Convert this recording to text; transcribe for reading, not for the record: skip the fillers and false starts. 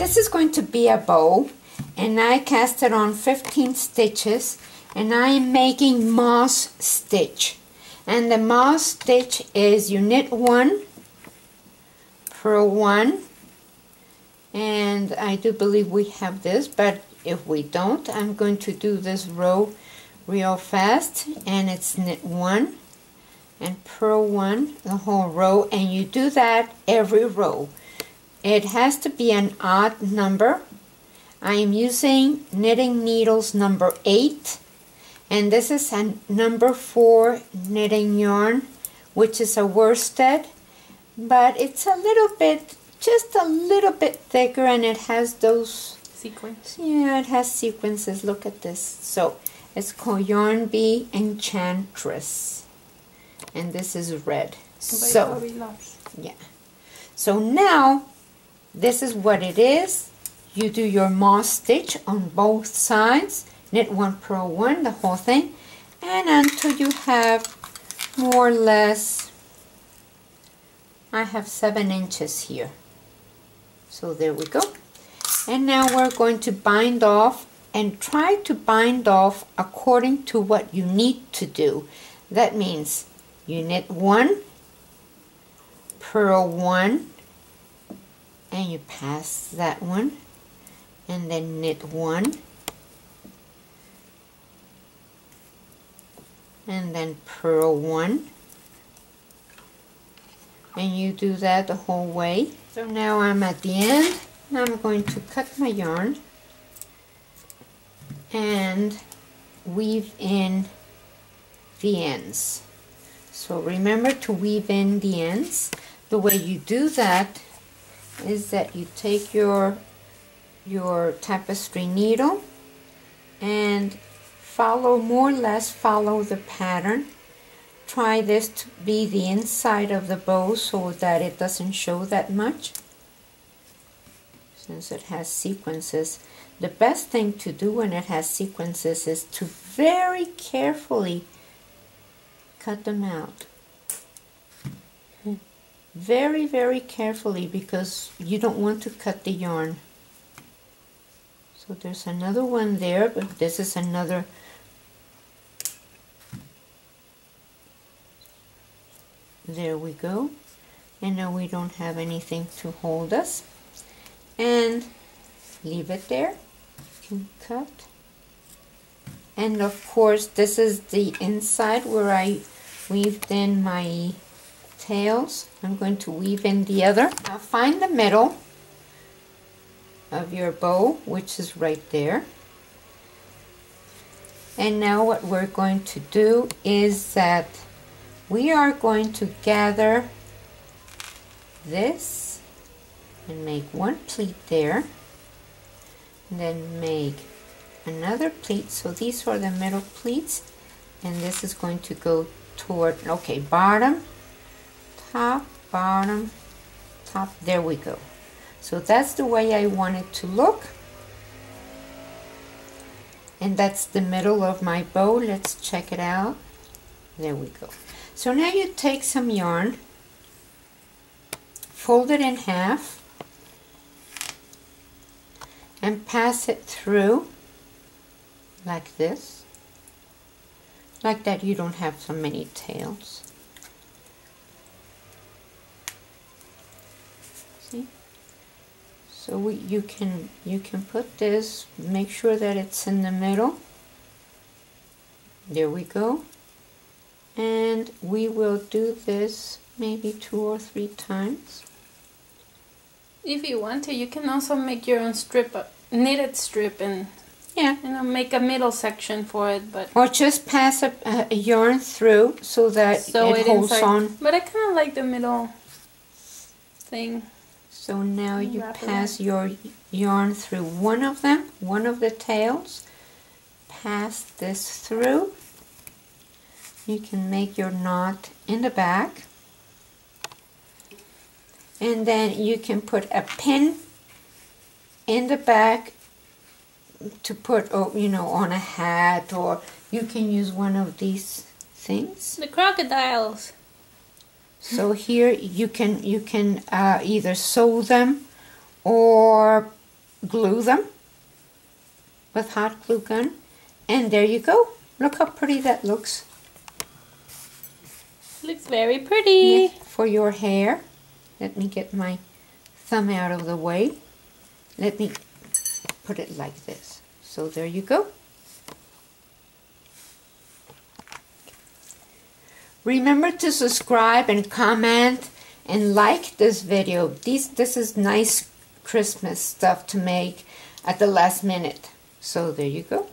this is going to be a bow, and I cast it on 15 stitches, and I am making moss stitch. And the moss stitch is you knit 1, purl 1, and I do believe we have this, but if we don't, I'm going to do this row real fast, and it's knit 1 and purl 1 the whole row, and you do that every row. It has to be an odd number. I am using knitting needles number 8, and this is a number 4 knitting yarn, which is a worsted, but it's a little bit, just a little bit thicker, and it has those sequins. Yeah, it has sequences. Look at this. So it's called Yarn Bee Enchantress, and this is red. So yeah. So now this is what it is. You do your moss stitch on both sides, knit 1, purl 1, the whole thing, and until you have more or less, I have 7 inches here. So there we go. And now we're going to bind off, and try to bind off according to what you need to do. That means you knit 1, purl 1, and you pass that one, and then knit 1, and then purl 1, and you do that the whole way. So now I'm at the end. I'm going to cut my yarn and weave in the ends. So remember to weave in the ends. The way you do that is that you take your tapestry needle and more or less follow the pattern. Try this to be the inside of the bow so that it doesn't show that much, since it has sequences. The best thing to do when it has sequences is to very carefully cut them out. Very, very carefully, because you don't want to cut the yarn. So there's another one there, but this is another. There we go. And now we don't have anything to hold us. And leave it there. You can cut. And of course, this is the inside where I weaved in my tails. I'm going to weave in the other. Now find the middle of your bow, which is right there. And now what we're going to do is that we are going to gather this and make one pleat there, and then make another pleat. So these are the middle pleats, and this is going to go toward, okay, bottom, top, bottom, top. There we go. So that's the way I want it to look, and that's the middle of my bow. Let's check it out. There we go. So now you take some yarn, fold it in half, and pass it through like this. Like that, you don't have so many tails. See? So you can put this, make sure that it's in the middle. There we go. And we will do this maybe 2 or 3 times. If you want to, you can also make your own strip, knitted strip, and yeah, make a middle section for it. But or just pass a yarn through so that it holds on. But I kind of like the middle thing. So now you pass your yarn through one of them, one of the tails. Pass this through. You can make your knot in the back, and then you can put a pin in the back to put, on a hat, or you can use one of these things. The crocodiles. So here you can either sew them or glue them with hot glue gun. And there you go. Look how pretty that looks. Looks very pretty. Yeah, for your hair. Let me get my thumb out of the way. Let me put it like this. So there you go. Remember to subscribe and comment and like this video. This is nice Christmas stuff to make at the last minute. So there you go.